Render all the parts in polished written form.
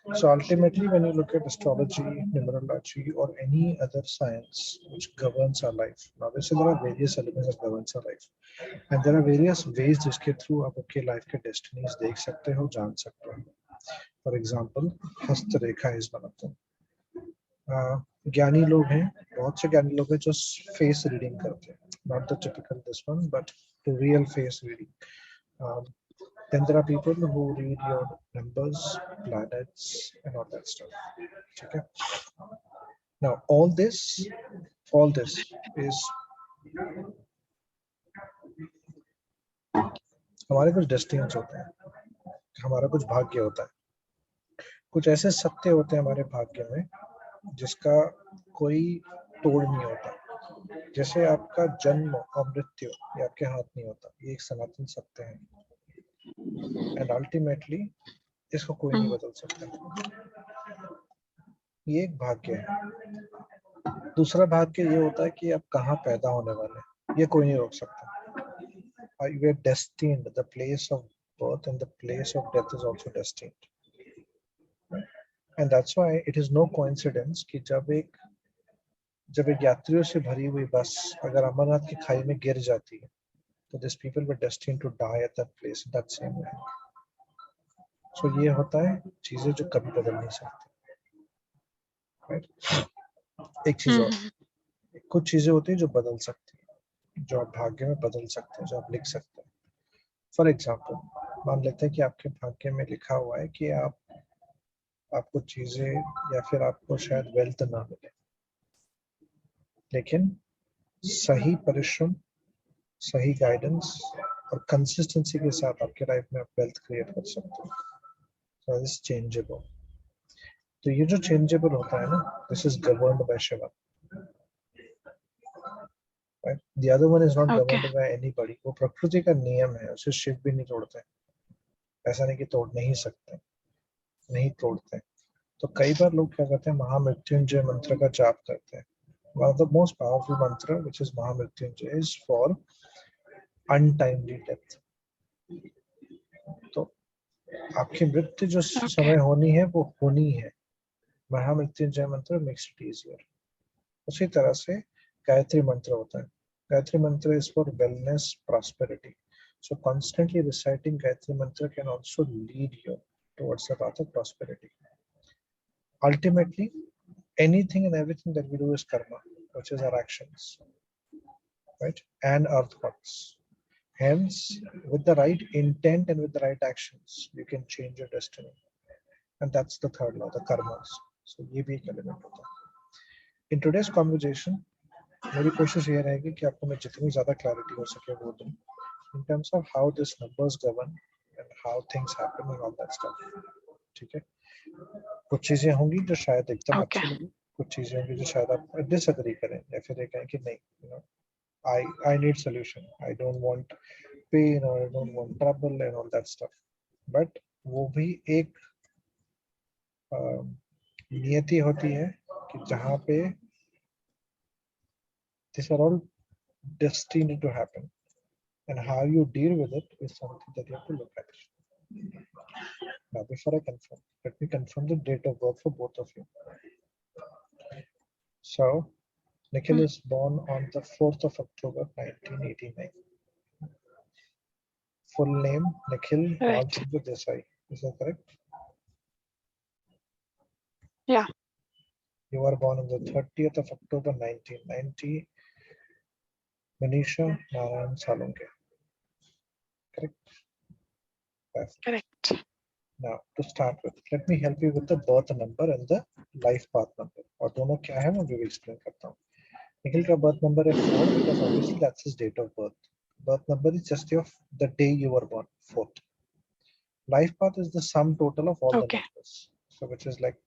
So ultimately, when you look at astrology, numerology, or any other science which governs our life, now obviously there are various elements that governs our life, and there are various ways जिसके through आप आपके life के destinies देख सकते हो, जान सकते हो. For example, हस्तरेखा is one of them. ज्ञानी लोग हैं, बहुत से ज्ञानी लोग हैं जो फेस रीडिंग करते हैं, not the typical this one, but the real face reading. Then there are people who read your numbers, planets, and all that stuff. Okay. Now all this is हमारे कुछ डेस्टिनीज होते हैं, हमारा कुछ भाग्य होता है, कुछ ऐसे सत्य होते हैं हमारे भाग्य में जिसका कोई तोड़ नहीं होता. जैसे आपका जन्म और मृत्यु ये आपके हाथ नहीं होता, ये एक सनातन सत्य है, एंड अल्टीमेटली इसको कोई नहीं बदल सकता. ये एक भाग्य है. दूसरा भाग्य ये होता है कि आप कहाँ पैदा होने वाले हैं, ये कोई नहीं रोक सकता. You are destined. The place of birth and the place of death is also destined. And that's why it is no coincidence कि जब एक यात्रियों से भरी हुई बस अगर अमरनाथ की खाई में गिर जाती है, तो these people were destined to die at that place, that same way. So ये होता है चीजें जो कभी बदल नहीं सकती. Right? एक चीज और, कुछ चीजें होती हैं जो बदल सकती हैं, जो आप भाग्य में बदल सकते हैं, जो आप लिख सकते हैं. फॉर एग्जाम्पल, मान लेते हैं कि आपके भाग्य में लिखा हुआ है कि आपको चीजें या फिर आपको शायद वेल्थ ना मिले, लेकिन सही परिश्रम, सही गाइडेंस और कंसिस्टेंसी के साथ आपके लाइफ में आप वेल्थ क्रिएट कर सकते हो. So this changeable. तो ये जो चेंजेबल होता है ना, this is governed bye Shiva. Right? The other one is not governed by anybody. वो प्रकृति का नियम है, उसे शिव भी नहीं तोड़ते. ऐसा नहीं कि तोड़ नहीं सकते, नहीं तोड़ते. तो कई बार लोग क्या करते हैं, महामृत्युंजय मंत्र का जाप करते हैं. One of the most powerful mantra, which is Mahamrityunjay, is for untimely death. तो आपकी मृत्यु जो समय होनी है वो होनी है. महामृत्युंजय मंत्र makes it easier. उसी तरह से गायत्री मंत्र होता है. गायत्री मंत्र is for wellness, prosperity. So constantly reciting Gayatri mantra can also lead you towards the path of prosperity. Ultimately, anything and everything that we do is karma, which is our actions, right? And our thoughts. Hence, with the right intent and with the right actions, you can change your destiny. And that's the third law, the karmas. So ये भी एक element होता है. In today's conversation, मेरी कोशिश ये रहेगी कि आपको मैं जितनी ज़्यादा clarity हो सके वो दूँ, in terms of how these numbers govern and how things happen and all that stuff. ठीक है? कुछ चीजें होंगी जो शायद एकदम अच्छी लगी, कुछ चीजें होंगी जो शायद आप डिसएग्री करें या फिर ये कहें कि नहीं, you know, I need solution. I don't want pain or I don't want trouble and all that stuff. But वो भी एक नियति होती है कि जहाँ पे these are all destined to happen, and how you deal with it is something that you have to look at. Now, before I confirm, let me confirm the date of birth for both of you. So, Nikhil is born on the 4th of October 1989. Full name Nikhil Malchandra Desai. Is that correct? Yeah. You are born on the 30th of October 1990. Manisha Narayan Salunke. Correct? Correct. Now, to start with, let me help you with the birth number and the life path number. और दोनों क्या है मैं भी explain करता हूँ. Nikhil का birth number है 4 because obviously that's his date of birth. Birth number is just the day you were born, 4th. Life path is the sum total of all the numbers. So which is like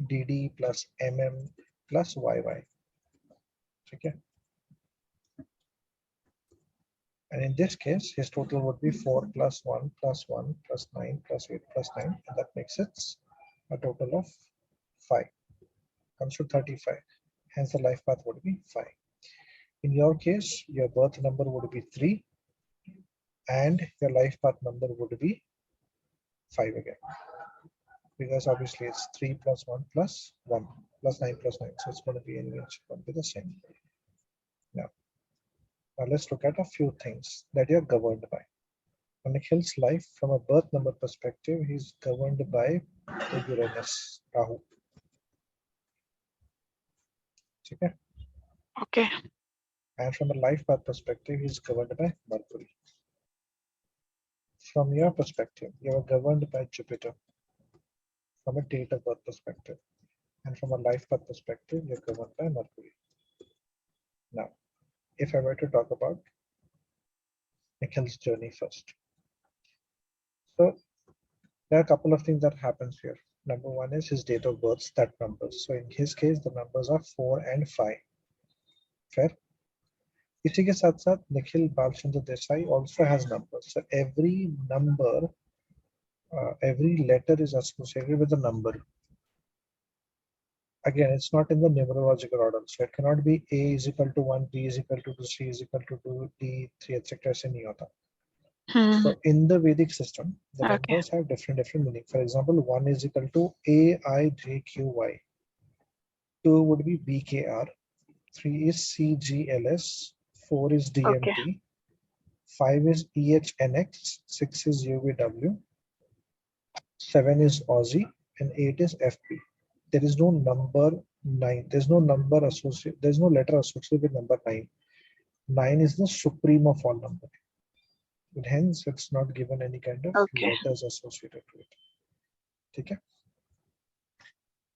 DD plus MM plus YY. Okay. And in this case, his total would be 4 plus 1 plus 1 plus 9 plus 8 plus 9. And that makes it a total of 5. Comes to 35. Hence the life path would be 5. In your case, your birth number would be 3. And your life path number would be 5 again. because obviously it's 3 plus 1 plus 1 plus 9 plus 9. So it's going to be anyway, it's going to be the same. Now let's look at a few things that you're governed by. On Nikhil's life, from a birth number perspective, he's governed by the Uranus, Rahu. Okay. Okay. And from a life path perspective, he's governed by Mercury. From your perspective, you are governed by Jupiter. From a date of birth perspective, and from a life path perspective, you're governed by Mercury. Now, if I were to talk about Nikhil's journey first. So there are a couple of things that happens here. Number one is his date of birth, that numbers. So in his case, the numbers are 4 and 5. Fair? इसी के साथ साथ Nikhil Balchandra Desai also has numbers. So every number, every letter is associated with a number. Again, it's not in the numerological order. So it cannot be A is equal to 1, B is equal to 2, C is equal to 2, D 3, etc. ऐसे नहीं होता. So in the Vedic system, the numbers have different meaning. For example, 1 is equal to AIJQY. 2 would be BKR. 3 is CGLS. 4 is DMT. 5 is EHNX. 6 is UVW. 7 is Aussie. And 8 is FP. There is no number 9. There's no number associated. There's no letter associated with number 9. 9 is the supreme of all numbers. But hence, it's not given any kind of letters associated to it. Okay?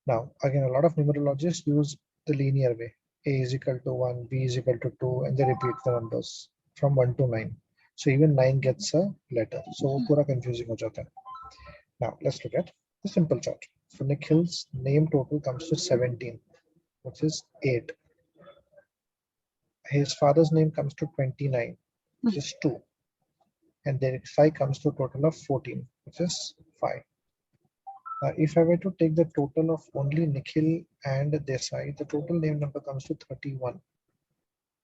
Now, again, a lot of numerologists use the linear way. A is equal to 1, B is equal to 2, and they repeat the numbers from 1 to 9. So even 9 gets a letter. So वो पूरा confusing हो जाता है. Now, let's look at the simple chart. So Nikhil's name total comes to 17, which is 8. His father's name comes to 29, which is 2. And then 5 comes to a total of 14, which is 5. If I were to take the total of only Nikhil and Desai, the total name number comes to 31.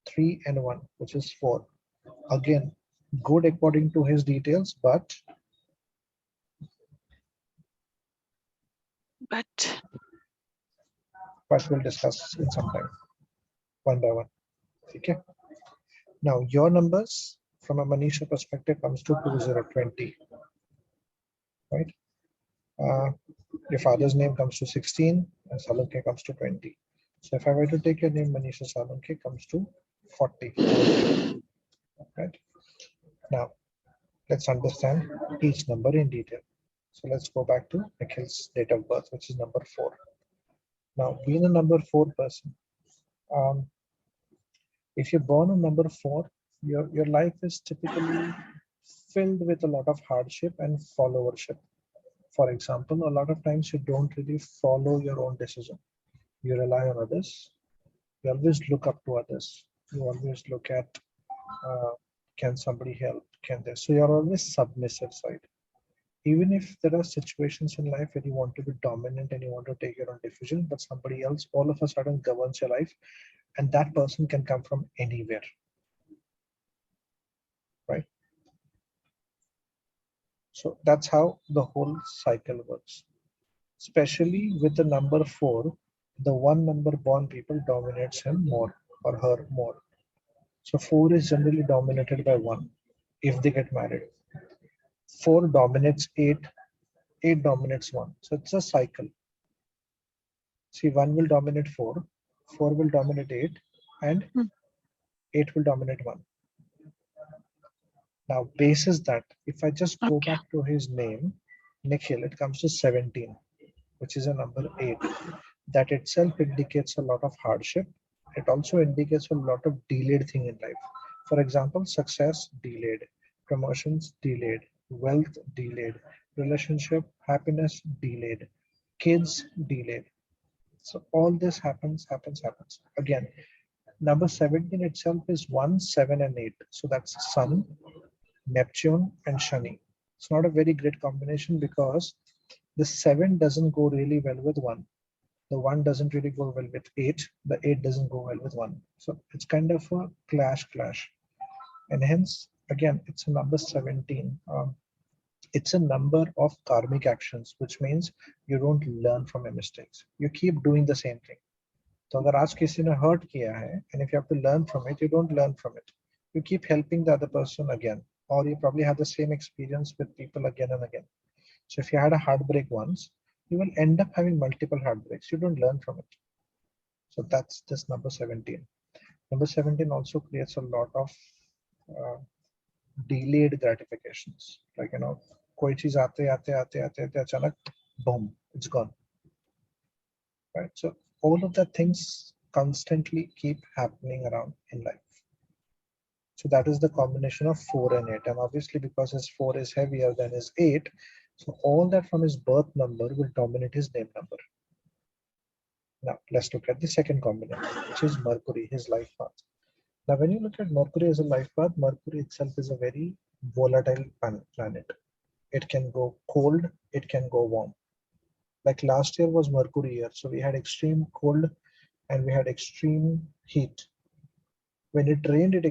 3 and 1, which is 4. Again, good according to his details, but we'll discuss in some time, one by one. Okay. Now, your numbers from a Manisha perspective comes to 2020, right? Your father's name comes to 16 and Salunke comes to 20. So if I were to take your name Manisha Salunke comes to 40. Right? Now, let's understand each number in detail. So let's go back to Nikhil's date of birth, which is number 4. Now, being a number 4 person, if you're born on number 4, your life is typically filled with a lot of hardship and followership. For example, a lot of times you don't really follow your own decision. You rely on others. You always look up to others. You always look at, can somebody help? Can they? So you're always submissive side. Even if there are situations in life where you want to be dominant and you want to take your own decision, but somebody else all of a sudden governs your life, and that person can come from anywhere, right? So that's how the whole cycle works. Especially with the number 4, the one number born people dominates him more or her more. So 4 is generally dominated by 1 if they get married. 4 dominates 8, 8 dominates 1. So it's a cycle. See, 1 will dominate 4, 4 will dominate 8, and 8 will dominate 1. Now, basis that, if I just go back to his name, Nikhil, it comes to 17, which is a number 8. That itself indicates a lot of hardship. It also indicates a lot of delayed thing in life. For example, success delayed, promotions delayed, wealth delayed, relationship, happiness delayed, kids delayed. So all this happens. Again, number 17 itself is 1, 7, and 8. So that's Sun, Neptune, and Shani. It's not a very great combination because the 7 doesn't go really well with 1. The 1 doesn't really go well with 8. The 8 doesn't go well with 1. So it's kind of a clash. And hence, again, it's a number 17. It's a number of karmic actions, which means you don't learn from your mistakes. You keep doing the same thing. तो अगर आज किसी ने hurt किया है, and if you have to learn from it, you don't learn from it. You keep helping the other person again, or you probably have the same experience with people again and again. So if you had a heartbreak once, you will end up having multiple heartbreaks. You don't learn from it. So that's this number 17. Number 17 also creates a lot of uh, delayed gratifications. Like, कोई चीज आते आते आते आते आते अचानक boom, it's gone. Right? So all of the things constantly keep happening around in life. So that is the combination of 4 and 8. And obviously, because his 4 is heavier than his 8, so all that from his birth number will dominate his name number. Now, let's look at the second combination, which is Mercury, his life path. Now, when you look at Mercury as a life path, Mercury itself is a very volatile planet. It can go cold, it can go warm. Like last year was Mercury year, so we had extreme cold and we had extreme heat. When it rained, it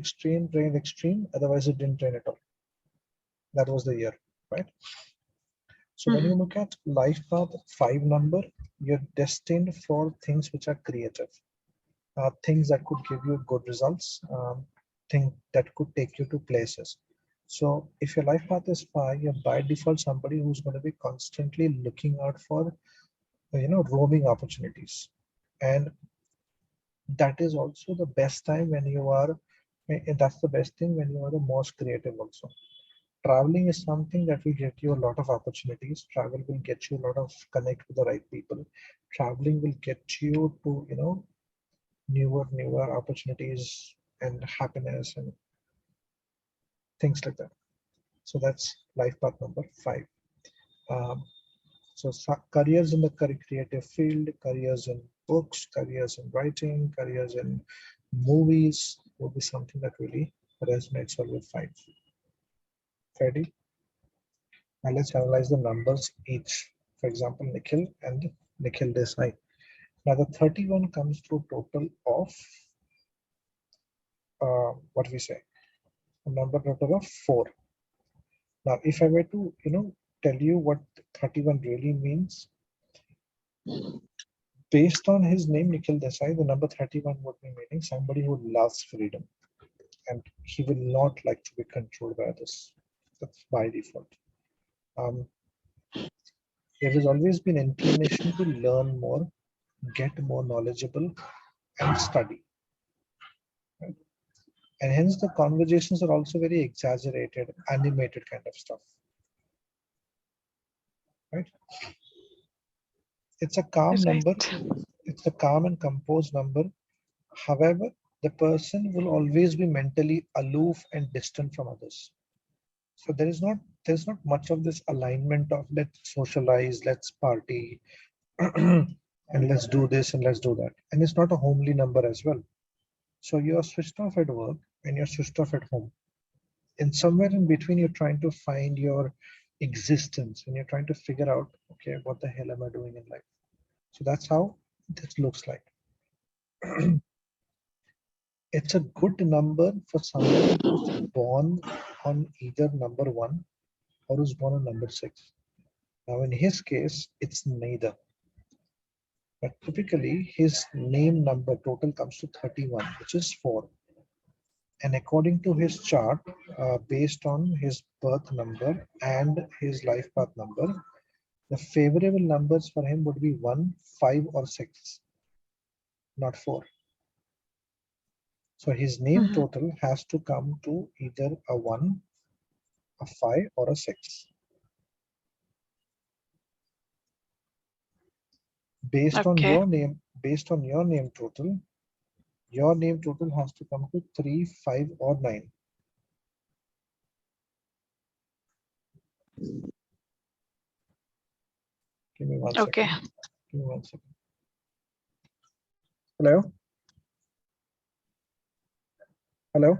rained extreme, otherwise it didn't rain at all. That was the year, right? So when you look at life path 5 number, you're destined for things which are creative, things that could give you good results, things that could take you to places. So if your life path is 5, you're by default somebody who's going to be constantly looking out for, roaming opportunities. And that is also the best time when you are, that's the best thing when you are the most creative also. Traveling is something that will get you a lot of opportunities. Travel will get you a lot of connect with the right people. Traveling will get you to, newer opportunities and happiness and things like that. So that's life path number 5. Um, so careers in the creative field, careers in books, careers in writing, careers in movies will be something that really resonates well with 5. Ready? Now let's analyze the numbers each. For example, Nikhil and Nikhil Desai. Now the 31 comes to a total of what we say, a number total of 4. Now if I were to tell you what 31 really means, based on his name Nikhil Desai, the number 31 would be meaning somebody who loves freedom and he will not like to be controlled by others. That's by default. There has always been inclination to learn more, get more knowledgeable, and study. Right? And hence the conversations are also very exaggerated, animated kind of stuff. Right? It's a calm number. It's a calm and composed number. However, the person will always be mentally aloof and distant from others. So there's not much of this alignment of let's socialize, let's party, and let's do this and let's do that. And it's not a homely number as well. So you're switched off at work and you're switched off at home. And somewhere in between, you're trying to find your existence and you're trying to figure out, okay, what the hell am I doing in life? So that's how this looks like. It's a good number for somebody who's born on either number 1 or who's born on number 6. Now, in his case, it's neither. But typically, his name number total comes to 31, which is 4. And according to his chart, based on his birth number and his life path number, the favorable numbers for him would be 1, 5, or 6, not 4. So his name total has to come to either a 1, a 5, or a 6. Based on your name total, your name total has to come to 3, 5, or 9. Give me one second. Give me 1 second. Hello? Hello?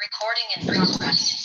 Recording in progress.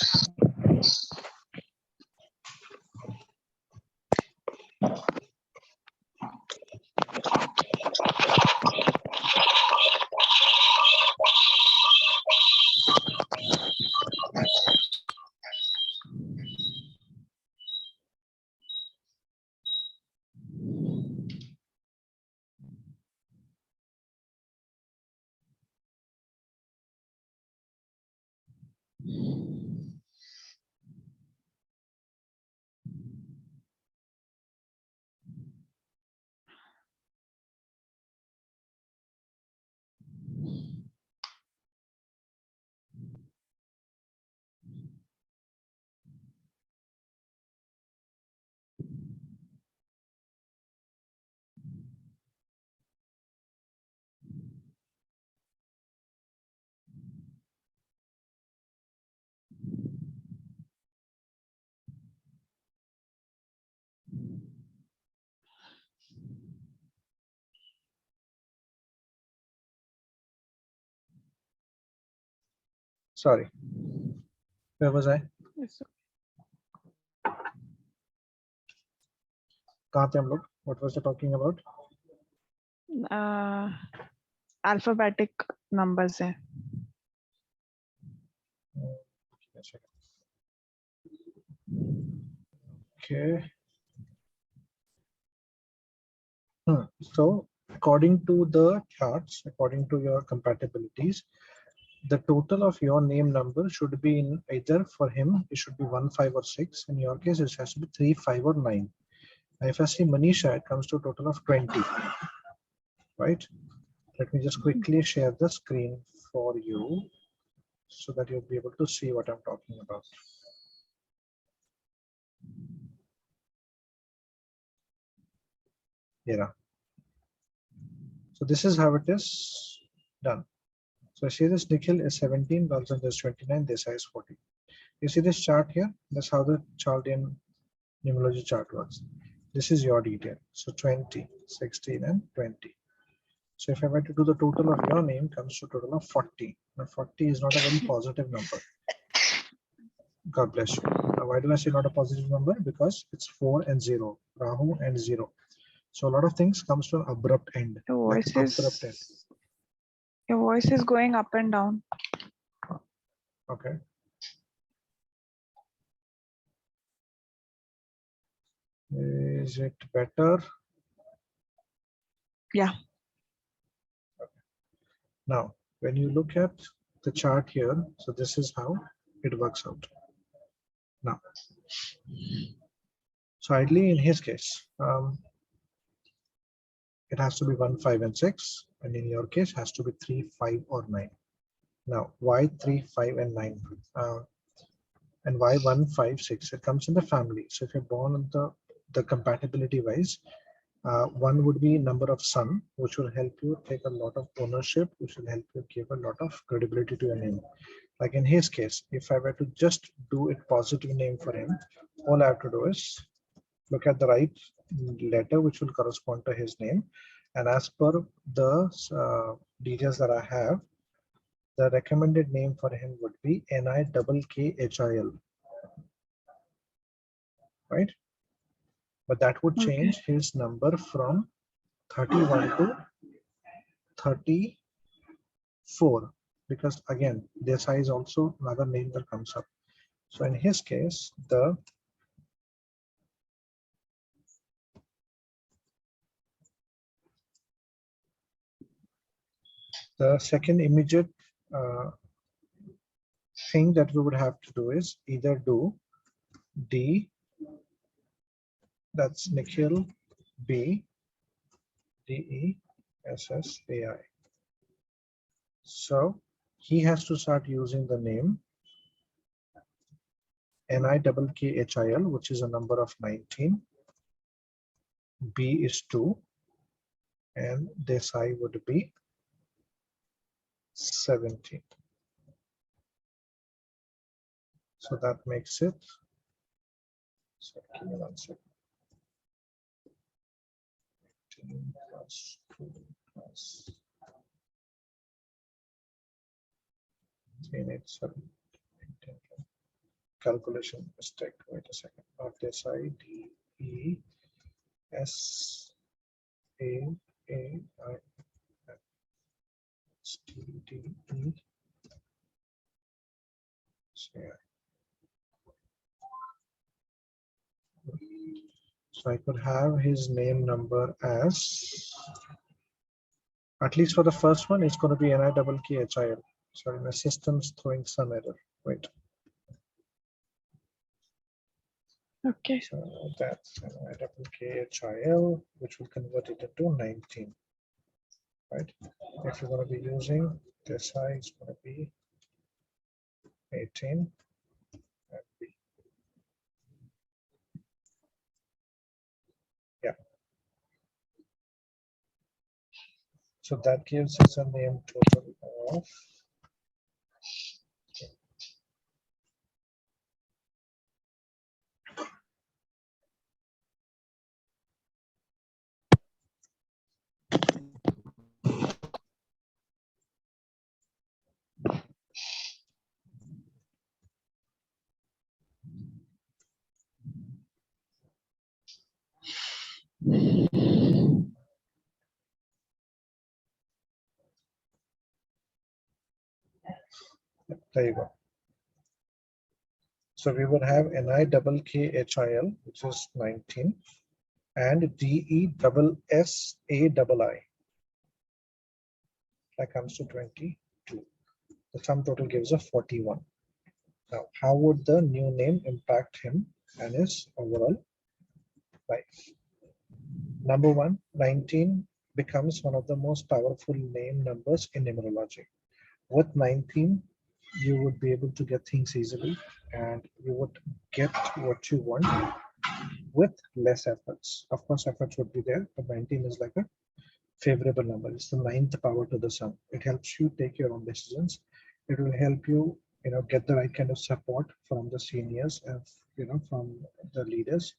Sorry, where was I? Yes. कहाँ थे हम लोग? What was I talking about? Alphabetic numbers हैं. Okay. So according to the charts, according to your compatibilities, the total of your name number should be in either for him, it should be 1, 5 or 6. In your case, it has to be 3, 5 or 9. Now, if I say Manisha, it comes to a total of 20, right? Let me just quickly share the screen for you so that you'll be able to see what I'm talking about. Yeah. So this is how it is done. So I see this Nikhil is 17, Balsan is 29, this is 40. You see this chart here? That's how the chart in numerology chart works. This is your detail. So 20, 16 and 20. So if I were to do the total of your name, comes to a total of 40. Now 40 is not a very positive number. God bless you. Now why do I say not a positive number? Because it's 4 and 0, Rahu and 0. So a lot of things comes to an abrupt end. Your voice is going up and down. Okay. Is it better? Yeah. Okay. Now, when you look at the chart here, so this is how it works out. Now, so ideally in his case, it has to be 1, 5 and 6, and in your case has to be 3, 5 or 9. Now, why 3, 5 and 9? And why 1, 5, 6? It comes in the family. So if you're born on the compatibility wise, 1 would be number of son, which will help you take a lot of ownership, which will help you give a lot of credibility to your name. Like in his case, if I were to just do it positive name for him, all I have to do is look at the right letter which will correspond to his name, and as per the details that I have, the recommended name for him would be NIKKHIL, right? But that would change his number from 31 to 34, because again this is also another name that comes up. So in his case, the second immediate thing that we would have to do is either do D, that's Nikhil B DESSAI. So he has to start using the name NIKKHIL, which is a number of 19. B is 2, and Desai would be 17. So that makes it, so give me 1 second. 18 plus 2 plus 387. Calculation mistake. Wait a second. Not this I D E S A A I S T D E C I. So I could have his name number as, at least for the first one, it's going to be NIKKHIL. Sorry, my system's throwing some error. Wait. Okay. So that's NIKKHIL, which will convert it into 19. Right? If you're going to be using this I, it's going to be 18. And B. Yeah. So that gives us a name total of there you go. So we would have NIKKHIL, which is 19, and DESSAI. That comes to 22. The sum total gives a 41. Now, how would the new name impact him and his overall life? Number one, 19 becomes one of the most powerful name numbers in numerology. With 19, you would be able to get things easily and you would get what you want with less efforts. Of course, efforts would be there, but 19 is like a favorable number. It's the ninth power to the sun. It helps you take your own decisions. It will help you, get the right kind of support from the seniors and, from the leaders.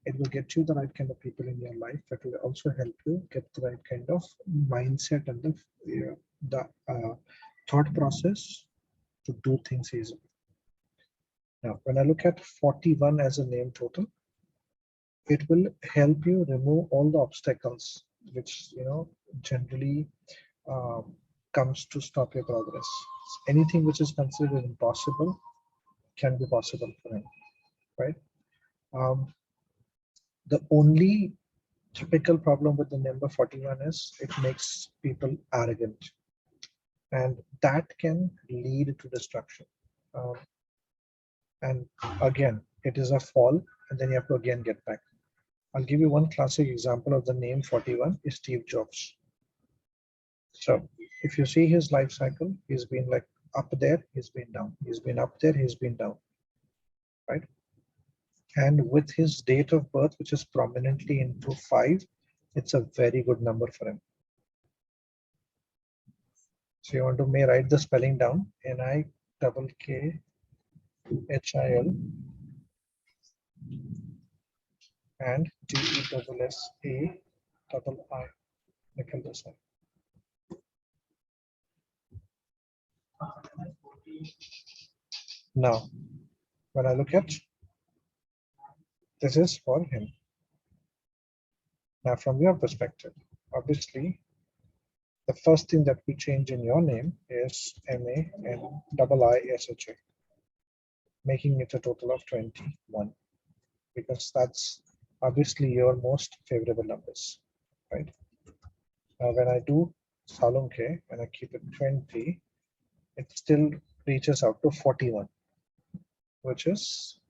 It will get you the right kind of people in your life. It will also help you get the right kind of mindset and the thought process to do things easily. Now, when I look at 41 as a name total, it will help you remove all the obstacles which generally comes to stop your progress. Anything which is considered impossible can be possible for him, right? The only typical problem with the number 41 is it makes people arrogant, and that can lead to destruction. And again, it is a fall, and then you have to again get back. I'll give you one classic example of the name 41 is Steve Jobs. So if you see his life cycle, he's been like up there, he's been down, he's been up there, he's been down, right? And with his date of birth, which is prominently into 5, it's a very good number for him. So you want to may write the spelling down, NIKKHIL and DESSAII. Now, when I look at this is for him. Now, from your perspective, obviously, the first thing that we change in your name is MANIISHA, making it a total of 21, because that's obviously your most favorable numbers, right? Now, when I do Salunke and I keep it 20, it still reaches out to 41, which is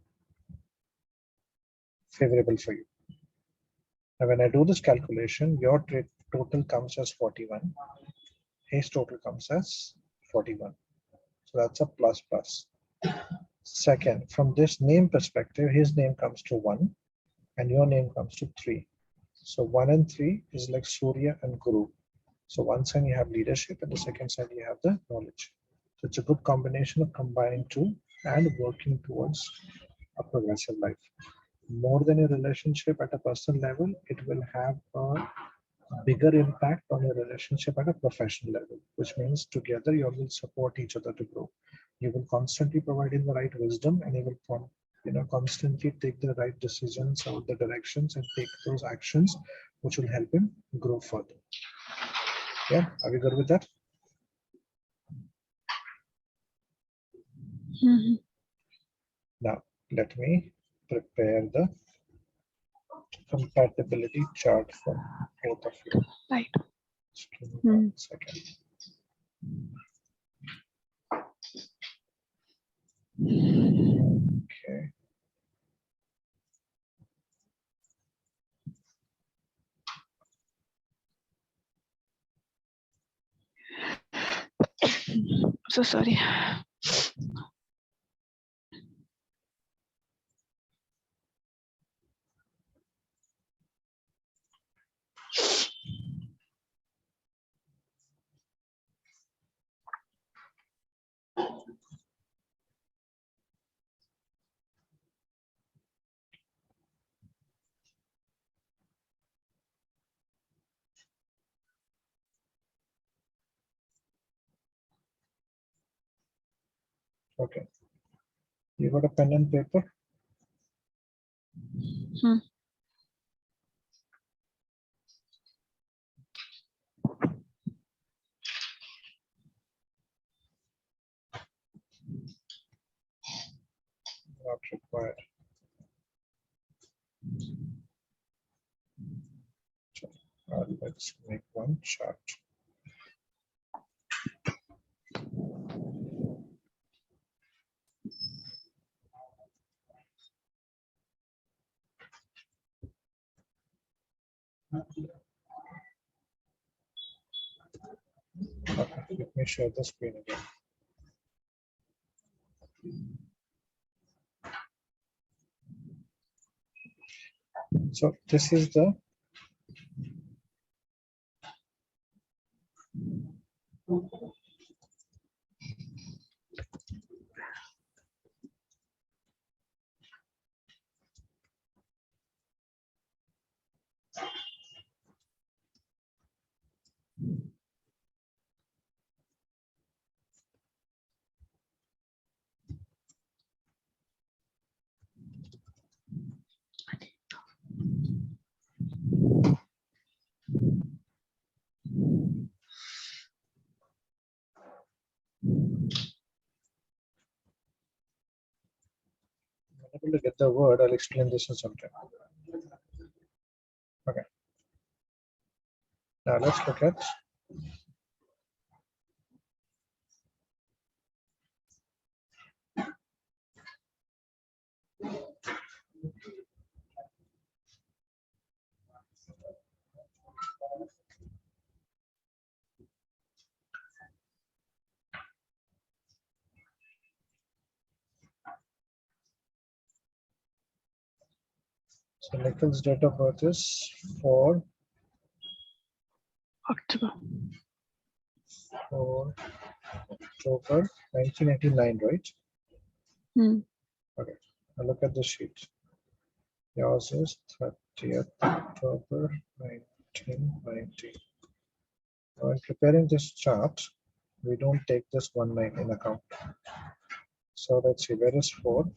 favorable for you. Now, when I do this calculation, your total comes as 41. His total comes as 41. So that's a plus plus. Second, from this name perspective, his name comes to 1 and your name comes to 3. So 1 and 3 is like Surya and Guru. So one side you have leadership and the second side you have the knowledge. So it's a good combination of combining two and working towards a progressive life. More than a relationship at a personal level, it will have a bigger impact on your relationship at a professional level, which means together you will support each other to grow. You will constantly provide him the right wisdom, and he will constantly take the right decisions or the directions and take those actions which will help him grow further. Yeah, are we good with that? Mm-hmm. Now let me prepare the compatibility chart for both of you. Right. Just give me 1 second. Okay. So sorry. Okay. You got a pen and paper? Not required. So, let's make one chart. Okay, let me share the screen again. So this is the able to get the word. I'll explain this in some time. Okay. Now let's look at so Nikhil's date of birth is 4 October. October 1989, right? Okay. Now look at the sheet. Yours is 30th October 1990. When preparing this chart, we don't take this 19 in account. So let's see, where is 4?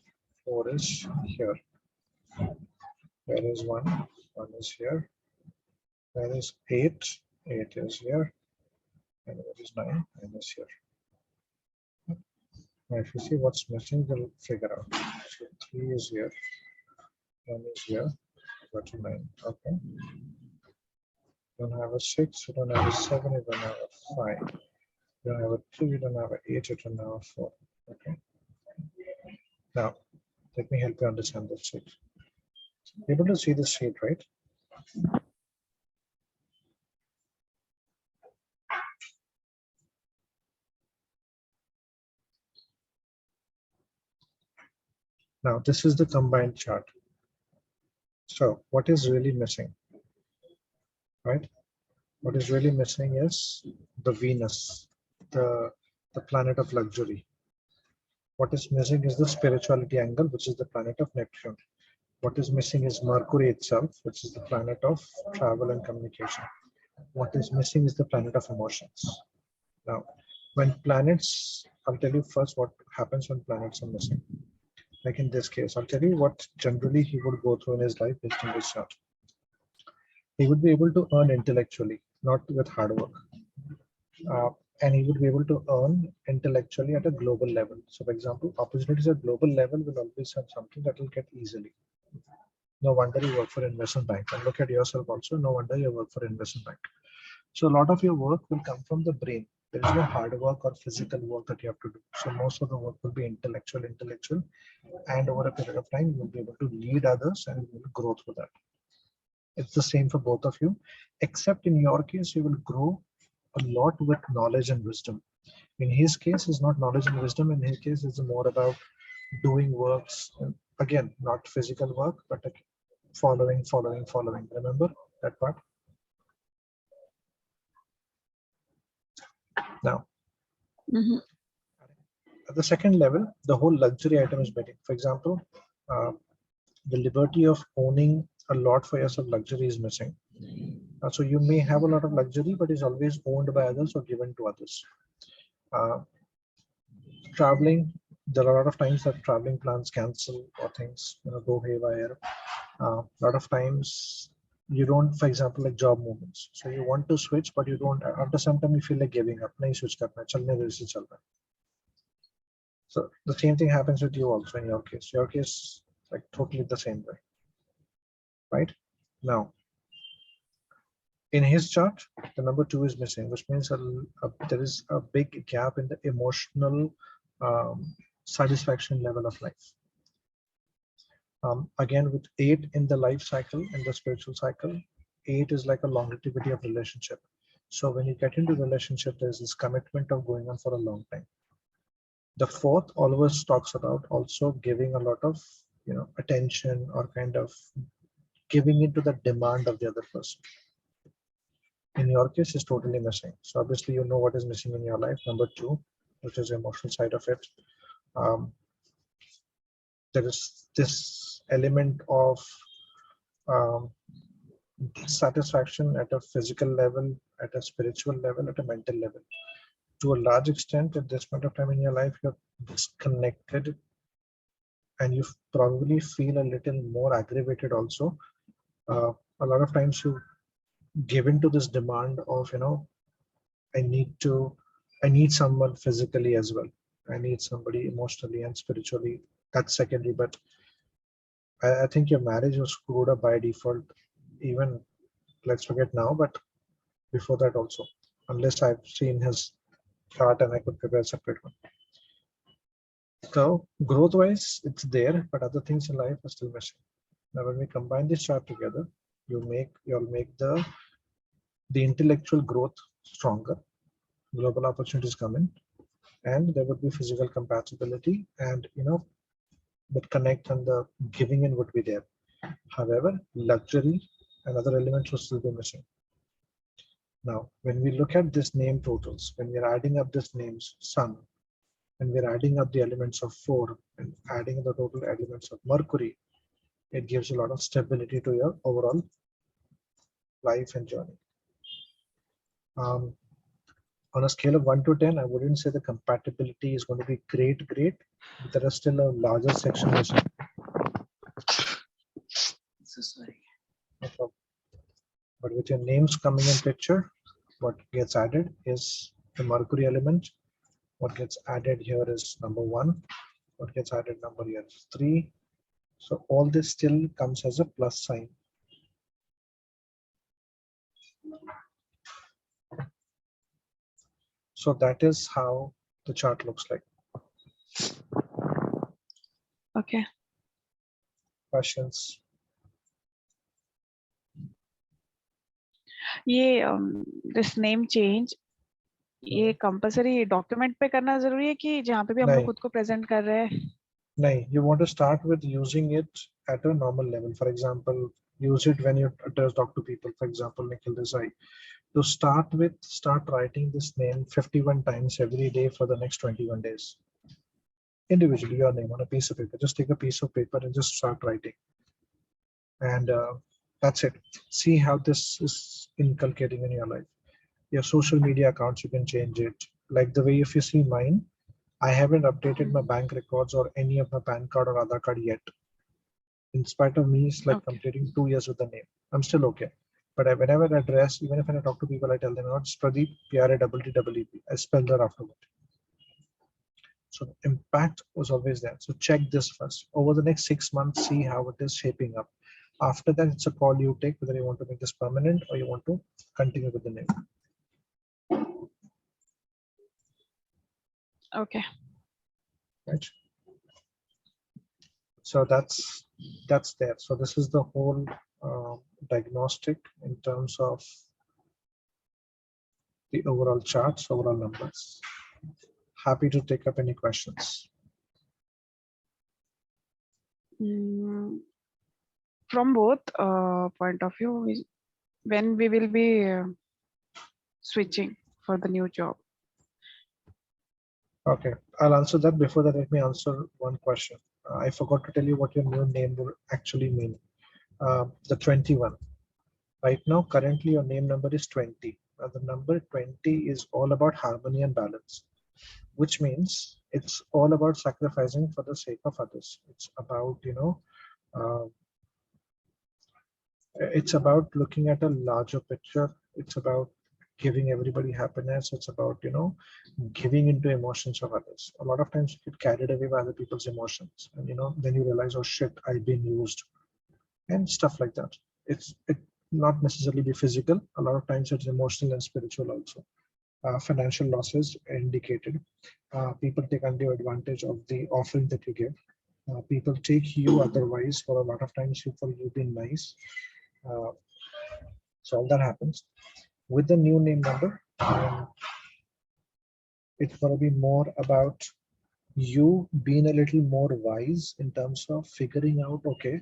4 is here. Where is 1? 1 is here. Where is 8? 8 is here. And where is 9? 9 is here. Now if you see what's missing, we'll figure out. So 3 is here. 1 is here. Go to 9. Okay. You don't have a 6, you don't have a 7, you don't have a 5. You don't have a 2, you don't have an 8, you don't have a 4. Okay. Now, let me help you understand this sheet. Able to see this sheet, right? Now, this is the combined chart. So, what is really missing, right? What is really missing is the Venus, the planet of luxury. What is missing is the spirituality angle, which is the planet of Neptune. What is missing is Mercury itself, which is the planet of travel and communication. What is missing is the planet of emotions. Now, when planets, I'll tell you first what happens when planets are missing. Like in this case, I'll tell you what generally he would go through in his life based on this chart. He would be able to earn intellectually, not with hard work. And he would be able to earn intellectually at a global level. So for example, opportunities at global level will always have something that will get easily. No wonder you work for investment bank. And look at yourself also, no wonder you work for investment bank. So a lot of your work will come from the brain. There is no hard work or physical work that you have to do. So most of the work will be intellectual, and over a period of time, you will be able to lead others and you will grow through that. It's the same for both of you, except in your case, you will grow a lot with knowledge and wisdom. In his case, it's not knowledge and wisdom. In his case, it's more about doing works. Again, not physical work, but following. Remember that part? Now, at the second level, the whole luxury item is betting. For example, the liberty of owning a lot for yourself, luxury is missing. So you may have a lot of luxury, but is always owned by others or given to others. Traveling, there are a lot of times that traveling plans cancel or things go haywire. A lot of times you don't, for example, like job movements. So you want to switch, but you don't. After some time, you feel like giving up. Nahi switch karna, chalne do isse chalna. So the same thing happens with you also in your case. Your case, like totally the same way, right? Now, in his chart, the number 2 is missing, which means there is a big gap in the emotional satisfaction level of life. Again, with 8 in the life cycle, in the spiritual cycle, 8 is like a longevity of relationship. So when you get into relationship, there's this commitment of going on for a long time. The 4th always talks about also giving a lot of attention, or kind of giving into the demand of the other person. In your case, is totally missing. So obviously you know what is missing in your life. Number 2, which is the emotional side of it. There is this element of dissatisfaction at a physical level, at a spiritual level, at a mental level. To a large extent, at this point of time in your life, you're disconnected, and you probably feel a little more aggravated also. A lot of times you give into this demand of, I need someone physically as well. I need somebody emotionally and spiritually. That's secondary, but I think your marriage was screwed up by default. Even, let's forget now, but before that also, unless I've seen his chart and I could prepare a separate one. So growth wise, it's there, but other things in life are still missing. Now, when we combine this chart together, you'll make the intellectual growth stronger. Global opportunities come in, and there would be physical compatibility, and the connect and the giving in would be there. However, luxury and other elements will still be missing. Now, when we look at this name totals, when we're adding up this name's sun, and we're adding up the elements of 4 and adding the total elements of Mercury, it gives a lot of stability to your overall life and journey. On a scale of 1 to 10, I wouldn't say the compatibility is going to be great, but there is still a larger section missing. So sorry. Okay. But with your names coming in picture, what gets added is the Mercury element. What gets added here is number 1. What gets added number here is 3. So all this still comes as a plus sign. So that is how the chart looks like. Okay. Questions? ये this name change ये compulsory document पे करना जरूरी है कि जहाँ पे भी हम लोग नहीं. खुद को प्रेजेंट कर रहे हैं? नहीं, you want to start with using it at a normal level. For example, use it when you talk to people. For example, Nikhil Desai. To start with, start writing this name 51 times every day for the next 21 days. Individually, your name on a piece of paper. Just take a piece of paper and just start writing. And that's it. See how this is inculcating in your life. Your social media accounts, you can change it. Like the way if you see mine, I haven't updated my bank records or any of my PAN card or Aadhaar card yet. In spite of me, it's like completing 2 years with the name. I'm still okay. But whenever I address, even if I talk to people, I tell them, it's Pradeep, P-R-A-D-D-E-P. I spell that afterward. So the impact was always there. So check this first. Over the next 6 months, see how it is shaping up. After that, it's a call you take whether you want to make this permanent or you want to continue with the name. Okay. Right. So that's there. So this is the whole diagnostic in terms of the overall charts, overall numbers. Happy to take up any questions. From both point of view, when we will be switching for the new job? Okay, I'll answer that. Before that, let me answer one question. I forgot to tell you what your new name will actually mean. The 21. Right now, currently your name number is 20. The number 20 is all about harmony and balance, which means it's all about sacrificing for the sake of others. It's about, it's about looking at a larger picture. It's about giving everybody happiness. It's about, giving into emotions of others. A lot of times you get carried away by other people's emotions, and then you realize, oh shit, I've been used, and stuff like that. It not necessarily be physical. A lot of times it's emotional and spiritual also. Financial losses indicated. People take undue advantage of the offering that you give. People take you otherwise for a lot of times for you being nice. So all that happens with the new name number. It's going to be more about you being a little more wise in terms of figuring out, okay,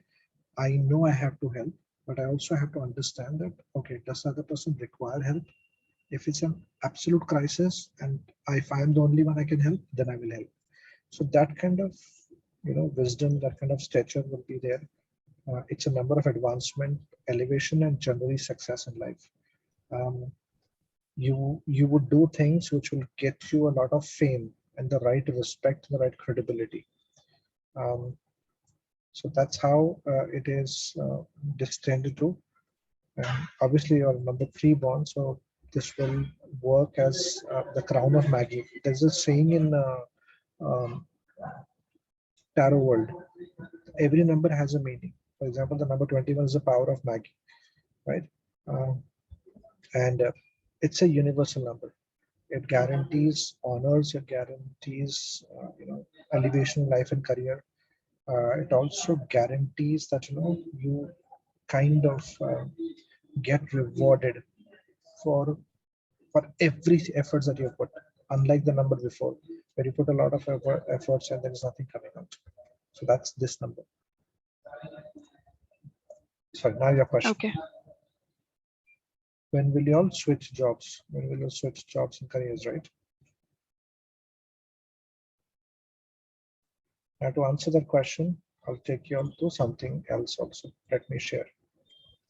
I know I have to help, but I also have to understand that, okay, does the other person require help? If it's an absolute crisis and if I'm the only one I can help, then I will help. So that kind of, wisdom, that kind of stature will be there. It's a number of advancement, elevation, and generally success in life. You would do things which will get you a lot of fame and the right respect, the right credibility. So that's how it is destined to. And obviously, you're number 3 born, so this will work as the crown of Maggie. There's a saying in um, tarot world: every number has a meaning. For example, the number 21 is the power of Maggie, right? Um, and it's a universal number. It guarantees honors, it guarantees elevation, life and career. It also guarantees that you kind of get rewarded for every efforts that you put, unlike the number before where you put a lot of efforts and there is nothing coming out. So that's this number. Sorry, now your question. Okay. When will you all switch jobs? When will you switch jobs and careers, right? Now to answer that question, I'll take you on to something else also. Let me share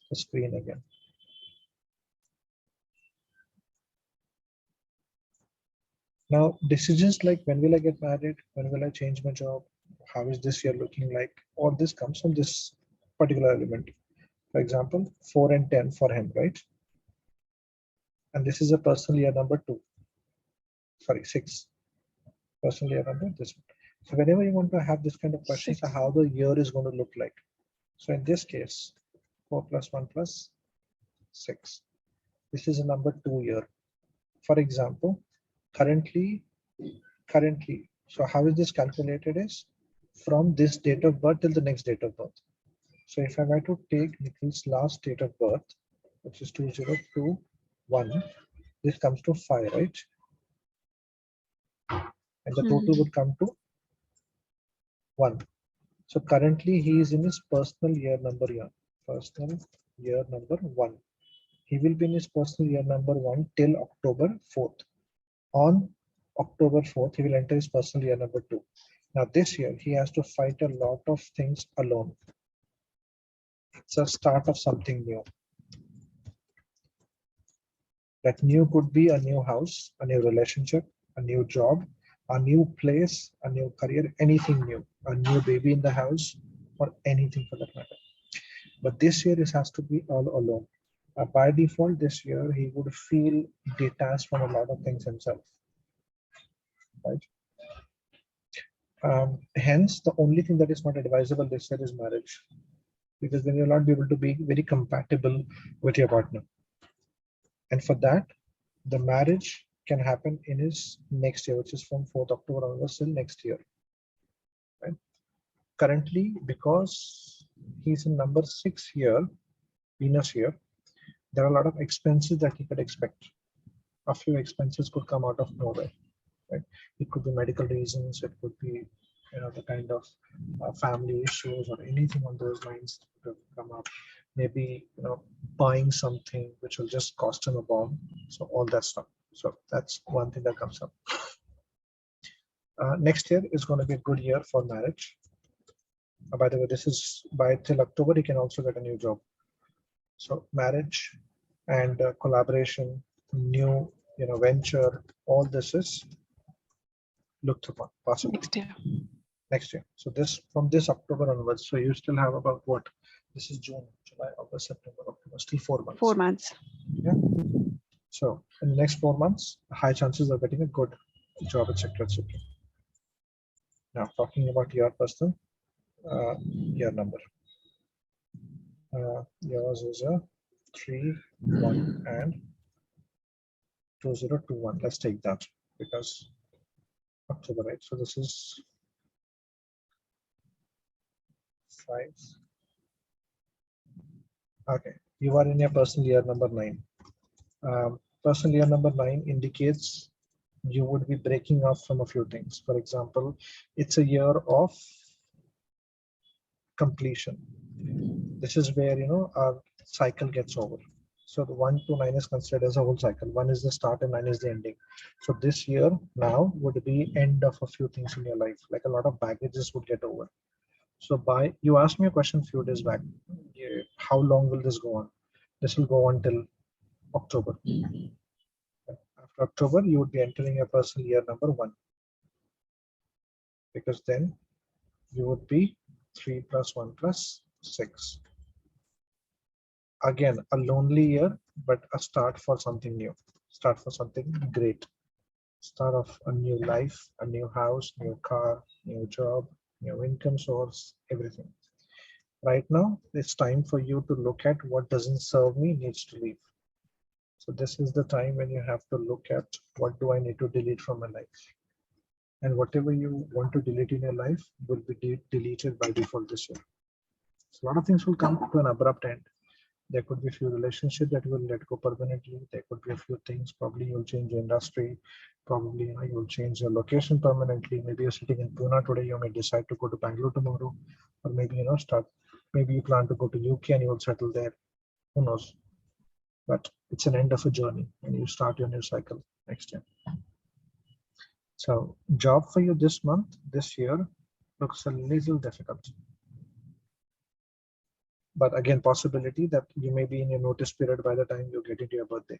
the screen again. Now, decisions like when will I get married, when will I change my job, how is this year looking like, all this comes from this particular element. For example, 4 and 10 for him, right? And this is a personal year number 2. Sorry, 6. Personal year number this one. So whenever you want to have this kind of questions, how the year is going to look like. So in this case, 4 plus 1 plus 6. This is a number 2 year. For example, currently, so how is this calculated is from this date of birth till the next date of birth. So if I were to take Nikhil's last date of birth, which is 2021, this comes to 5, right? And the total would come to 1. So currently he is in his personal year number 1. He will be in his personal year number 1 till October 4th. On October 4th, he will enter his personal year number 2. Now this year, he has to fight a lot of things alone. It's a start of something new. That new could be a new house, a new relationship, a new job, a new place, a new career, anything new, a new baby in the house, or anything for that matter. But this year, it has to be all alone. By default, this year, he would feel detached from a lot of things himself. Right? Hence, the only thing that is not advisable this year is marriage, because then you'll not be able to be very compatible with your partner. And for that, the marriage can happen in his next year, which is from 4th October onwards till next year. Right? Currently, because he's in number 6 here, Venus here, there are a lot of expenses that he could expect. A few expenses could come out of nowhere. Right? It could be medical reasons, it could be the kind of family issues or anything on those lines that come up. Maybe buying something which will just cost him a bomb. So all that stuff. So that's one thing that comes up. Next year is going to be a good year for marriage. By the way, this is by till October, he can also get a new job. So marriage and collaboration, new venture, all this is looked upon possible. Next year. So this from this October onwards. So you still have about what? This is June, July, August, September, October. Still 4 months. 4 months. Yeah. So in the next 4 months, high chances of getting a good job, etc., etc. Now talking about your personal year number. Yours is a 3, 1, and 2021. Let's take that because October, right? So this is 5. Okay, You are in your personal year number 9. Personal year number 9 indicates you would be breaking off from a few things. For example, it's a year of completion. This is where our cycle gets over. So the 1 to 9 is considered as a whole cycle. 1 is the start and 9 is the ending. So this year now would be end of a few things in your life, like a lot of baggages would get over. So you asked me a question a few days back, how long will this go on? This will go on till October. After October, you would be entering your personal year number 1, because then you would be 3 plus 1 plus 6. Again, a lonely year, but a start for something new, start for something great, start of a new life, a new house, new car, new job, new income source, everything. Right now, it's time for you to look at what doesn't serve me needs to leave. So this is the time when you have to look at what do I need to delete from my life. And whatever you want to delete in your life will be deleted by default this year. So a lot of things will come to an abrupt end. There could be a few relationships that will let go permanently. There could be a few things. Probably you'll change your industry. Probably you'll change your location permanently. Maybe you're sitting in Pune today. You may decide to go to Bangalore tomorrow, or maybe start. Maybe you plan to go to UK and you will settle there. Who knows? But it's an end of a journey, and you start your new cycle next year. So job for you this month, this year, looks a little difficult. But again, possibility that you may be in your notice period by the time you get into your birthday.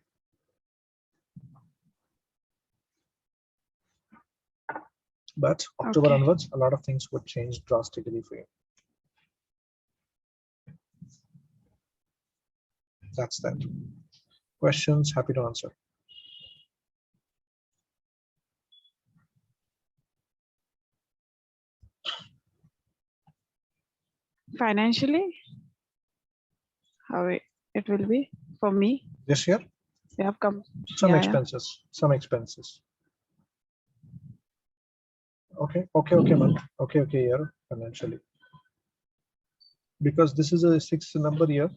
But October onwards, a lot of things would change drastically for you. That's that. Questions, happy to answer. Financially, how it will be for me this year? We have come some expenses. Okay, month. Okay, year financially. Because this is a 6 number year,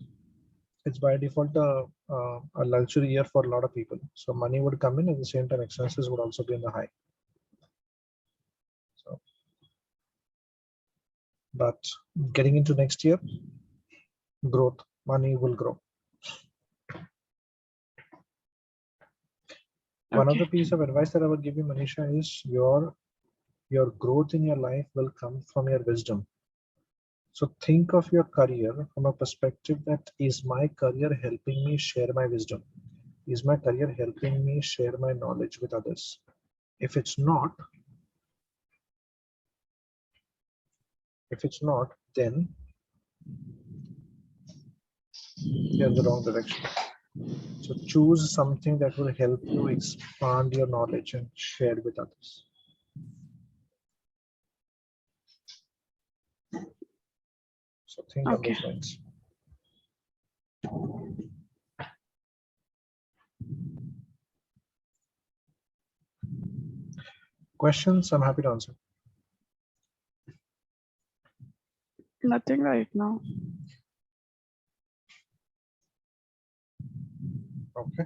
it's by default a luxury year for a lot of people. So money would come in, at the same time expenses would also be in the high. So, but getting into next year, growth, money will grow. One other piece of advice that I would give you, Manisha, is your growth in your life will come from your wisdom. So think of your career from a perspective that, is my career helping me share my wisdom? Is my career helping me share my knowledge with others? If it's not, then you're in the wrong direction. So choose something that will help you expand your knowledge and share with others. So think on those lines. Questions? I'm happy to answer. Nothing right now. Okay.